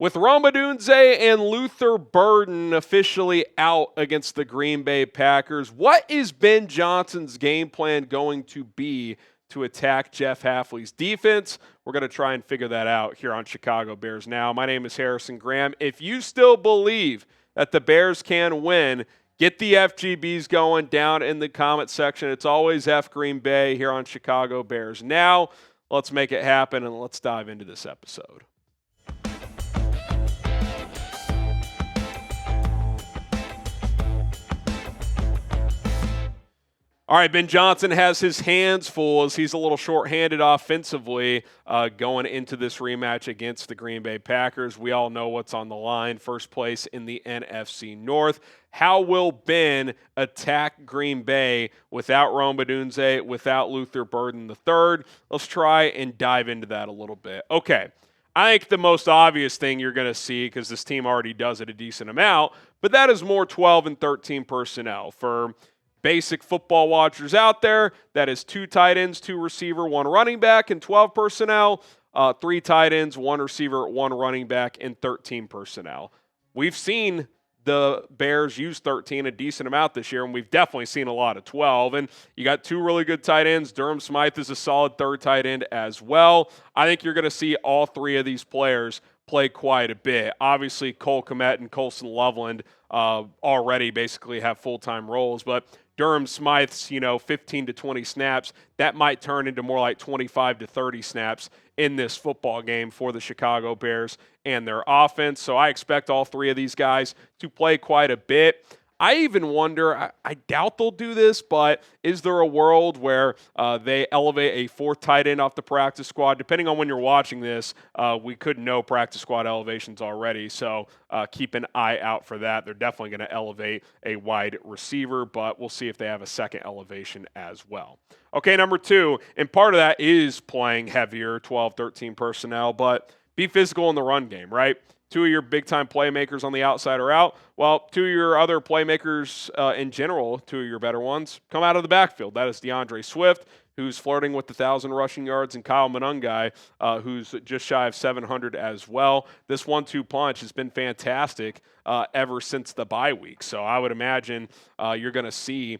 With Odunze and Burden officially out against the Green Bay Packers, what is Ben Johnson's game plan going to be to attack Jeff Hafley's defense? We're going to try and figure that out here on Chicago Bears Now. My name is Harrison Graham. If you still believe that the Bears can win, get the FGBs going down in the comment section. It's always F Green Bay here on Chicago Bears Now. Let's make it happen, and let's dive into this episode. All right, Ben Johnson has his hands full as he's a little shorthanded offensively going into this rematch against the Green Bay Packers. We all know what's on the line, first place in the NFC North. How will Ben attack Green Bay without Odunze, without Burden III? Let's try and dive into that a little bit. Okay, I think the most obvious thing you're going to see, because this team already does it a decent amount, but that is more 12 and 13 personnel. For basic football watchers out there, that is 2 tight ends, 2 receiver, 1 running back, and 12 personnel, 3 tight ends, 1 receiver, 1 running back, and 13 personnel. We've seen the Bears use 13 a decent amount this year, and we've definitely seen a lot of 12. And you got 2 really good tight ends. Durham Smythe is a solid 3rd tight end as well. I think you're going to see all 3 of these players play quite a bit. Obviously, Cole Kmet and Colston Loveland already basically have full-time roles, but Durham Smythe's, 15 to 20 snaps, that might turn into more like 25 to 30 snaps in this football game for the Chicago Bears and their offense. So I expect all 3 of these guys to play quite a bit. I even wonder, I doubt they'll do this, but is there a world where they elevate a 4th tight end off the practice squad? Depending on when you're watching this, we could know practice squad elevations already, so keep an eye out for that. They're definitely going to elevate a wide receiver, but we'll see if they have a second elevation as well. Okay, number 2, and part of that is playing heavier 12, 13 personnel, but be physical in the run game, right? 2 of your big-time playmakers on the outside are out. Well, 2 of your other playmakers in general, 2 of your better ones, come out of the backfield. That is DeAndre Swift, who's flirting with 1,000 rushing yards, and Kyle Monungai, who's just shy of 700 as well. This 1-2 punch has been fantastic ever since the bye week. So I would imagine you're going to see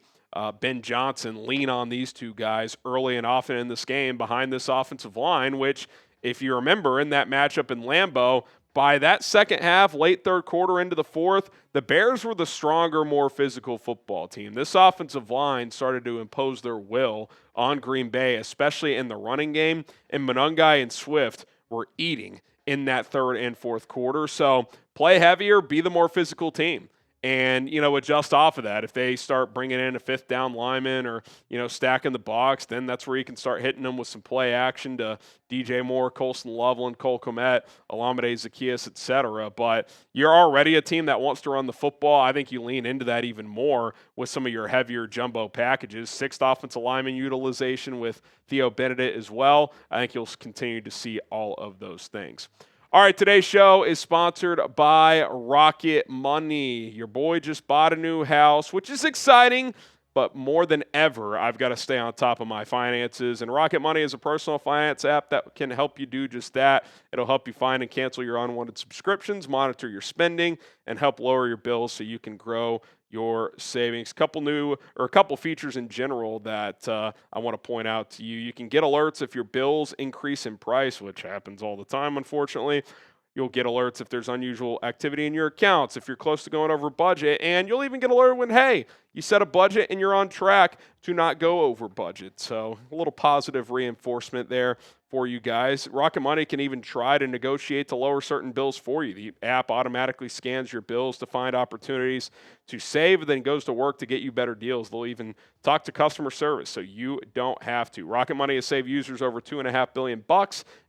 Ben Johnson lean on these 2 guys early and often in this game behind this offensive line, which, if you remember, in that matchup in Lambeau, by that second half, late 3rd quarter into the 4th, the Bears were the stronger, more physical football team. This offensive line started to impose their will on Green Bay, especially in the running game, and Monungai and Swift were eating in that 3rd and 4th quarter. So play heavier, be the more physical team. And, adjust off of that. If they start bringing in a 5th down lineman or, stacking the box, then that's where you can start hitting them with some play action to DJ Moore, Colston Loveland, Cole Kmet, Olamide Zaccheaus, etc. But you're already a team that wants to run the football. I think you lean into that even more with some of your heavier jumbo packages. 6th offensive lineman utilization with Theo Benedict as well. I think you'll continue to see all of those things. All right, today's show is sponsored by Rocket Money. Your boy just bought a new house, which is exciting, but more than ever, I've got to stay on top of my finances. And Rocket Money is a personal finance app that can help you do just that. It'll help you find and cancel your unwanted subscriptions, monitor your spending, and help lower your bills so you can grow your savings. A couple features in general that I want to point out to you. You can get alerts if your bills increase in price, which happens all the time, unfortunately. You'll get alerts if there's unusual activity in your accounts, if you're close to going over budget, and you'll even get alerted when, hey, you set a budget and you're on track to not go over budget. So a little positive reinforcement there for you guys. Rocket Money can even try to negotiate to lower certain bills for you. The app automatically scans your bills to find opportunities to save, then goes to work to get you better deals. They'll even talk to customer service so you don't have to. Rocket Money has saved users over $2.5 billion,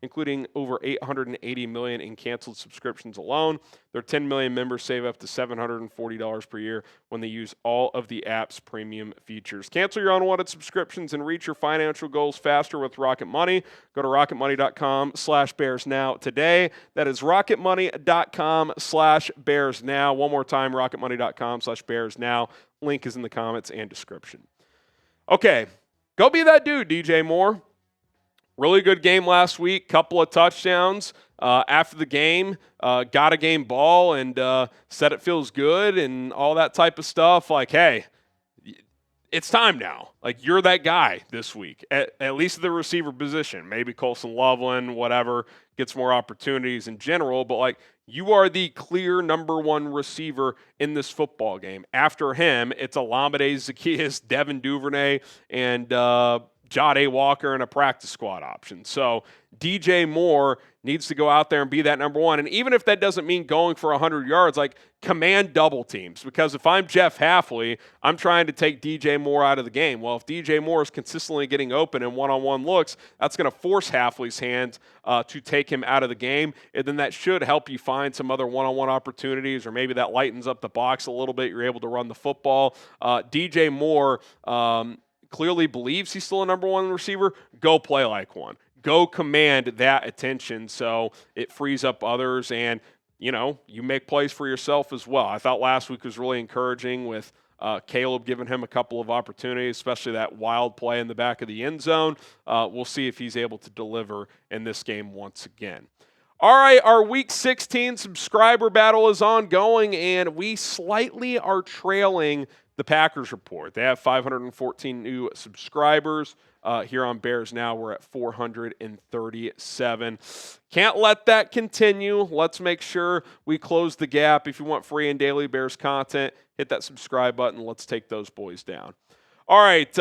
including over $880 million in canceled subscriptions alone. Their 10 million members save up to $740 per year when they use all of the app's premium features. Cancel your unwanted subscriptions and reach your financial goals faster with Rocket Money. Go to rocketmoney.com/bearsnow today. That is rocketmoney.com/bearsnow. One more time, rocketmoney.com/bearsnow. Link is in the comments and description. Okay, go be that dude, DJ Moore. Really good game last week, couple of touchdowns. After the game, got a game ball and said it feels good and all that type of stuff. Like, hey, it's time now. Like, you're that guy this week, at least at the receiver position. Maybe Colston Loveland, whatever, gets more opportunities in general. But, like, you are the clear number one receiver in this football game. After him, it's Olamide Zaccheaus, Devin Duvernay, and Jade Walker and a practice squad option. So DJ Moore needs to go out there and be that number one. And even if that doesn't mean going for 100 yards, like, command double teams. Because if I'm Jeff Hafley, I'm trying to take DJ Moore out of the game. Well, if DJ Moore is consistently getting open in one-on-one looks, that's going to force Hafley's hands to take him out of the game. And then that should help you find some other one-on-one opportunities, or maybe that lightens up the box a little bit. You're able to run the football. DJ Moore clearly believes he's still a number one receiver. Go play like one. Go command that attention so it frees up others and, you make plays for yourself as well. I thought last week was really encouraging with Caleb giving him a couple of opportunities, especially that wild play in the back of the end zone. We'll see if he's able to deliver in this game once again. All right, our Week 16 subscriber battle is ongoing, and we slightly are trailing the Packers report. They have 514 new subscribers. Here on Bears Now, we're at 437. Can't let that continue. Let's make sure we close the gap. If you want free and daily Bears content, hit that subscribe button. Let's take those boys down. All right,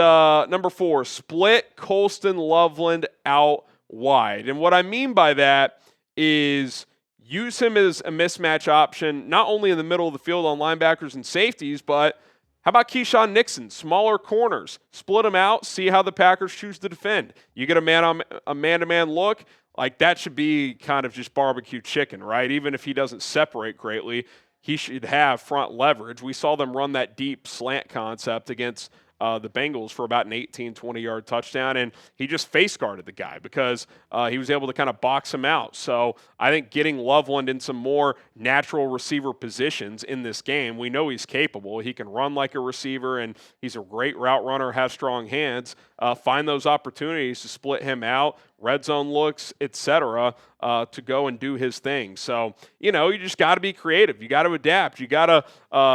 number 4, split Colston Loveland out wide. And what I mean by that is use him as a mismatch option, not only in the middle of the field on linebackers and safeties, but how about Keyshawn Nixon, smaller corners? Split them out, see how the Packers choose to defend. You get a man-to-man look, like that should be kind of just barbecue chicken, right? Even if he doesn't separate greatly, he should have front leverage. We saw them run that deep slant concept against the Bengals for about an 18, 20-yard touchdown, and he just face guarded the guy because he was able to kind of box him out. So I think getting Loveland in some more natural receiver positions in this game, we know he's capable. He can run like a receiver, and he's a great route runner, has strong hands. Find those opportunities to split him out, red zone looks, etc., to go and do his thing. So, you just got to be creative. You got to adapt. You got to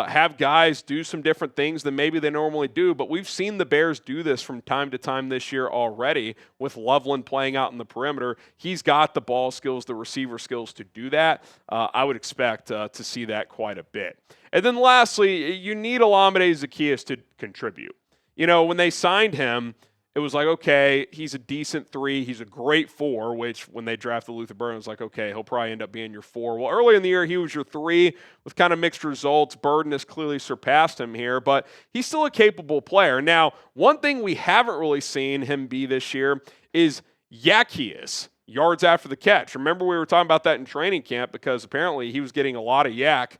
have guys do some different things than maybe they normally do. But we've seen the Bears do this from time to time this year already with Loveland playing out in the perimeter. He's got the ball skills, the receiver skills to do that. I would expect to see that quite a bit. And then lastly, you need Olamide Zaccheaus to contribute. When they signed him, it was like, okay, he's a decent 3. He's a great 4, which when they drafted Luther Burden, it was like, okay, he'll probably end up being your 4. Well, early in the year, he was your 3 with kind of mixed results. Burden has clearly surpassed him here, but he's still a capable player. Now, one thing we haven't really seen him be this year is Zaccheaus, yards after the catch. Remember, we were talking about that in training camp because apparently he was getting a lot of yak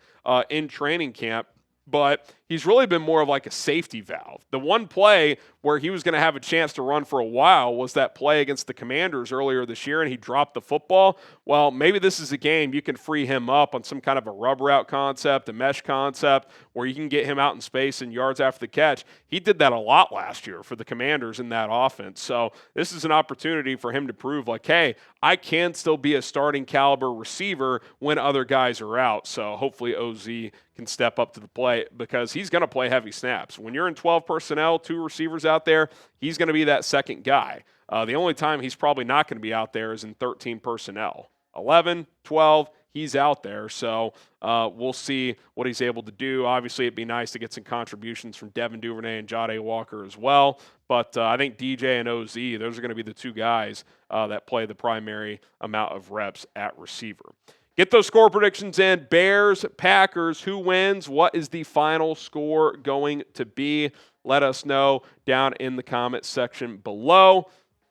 in training camp. But he's really been more of like a safety valve. The one play where he was going to have a chance to run for a while was that play against the Commanders earlier this year, and he dropped the football. Well, maybe this is a game you can free him up on some kind of a rub route concept, a mesh concept, where you can get him out in space and yards after the catch. He did that a lot last year for the Commanders in that offense. So this is an opportunity for him to prove like, hey, I can still be a starting caliber receiver when other guys are out. So hopefully OZ can step up to the plate because he's going to play heavy snaps. When you're in 12 personnel, 2 receivers out there, he's going to be that second guy. The only time he's probably not going to be out there is in 13 personnel. 11, 12, he's out there. So we'll see what he's able to do. Obviously, it'd be nice to get some contributions from Devin Duvernay and Jade Walker as well. But I think DJ and OZ, those are going to be the 2 guys that play the primary amount of reps at receiver. Get those score predictions in. Bears, Packers, who wins? What is the final score going to be? Let us know down in the comments section below.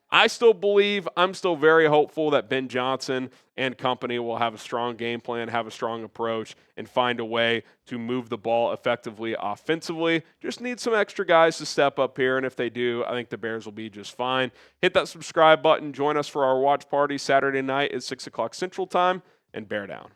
I'm still very hopeful that Ben Johnson and company will have a strong game plan, have a strong approach, and find a way to move the ball effectively offensively. Just need some extra guys to step up here, and if they do, I think the Bears will be just fine. Hit that subscribe button. Join us for our watch party Saturday night at 6 o'clock Central Time, and bear down.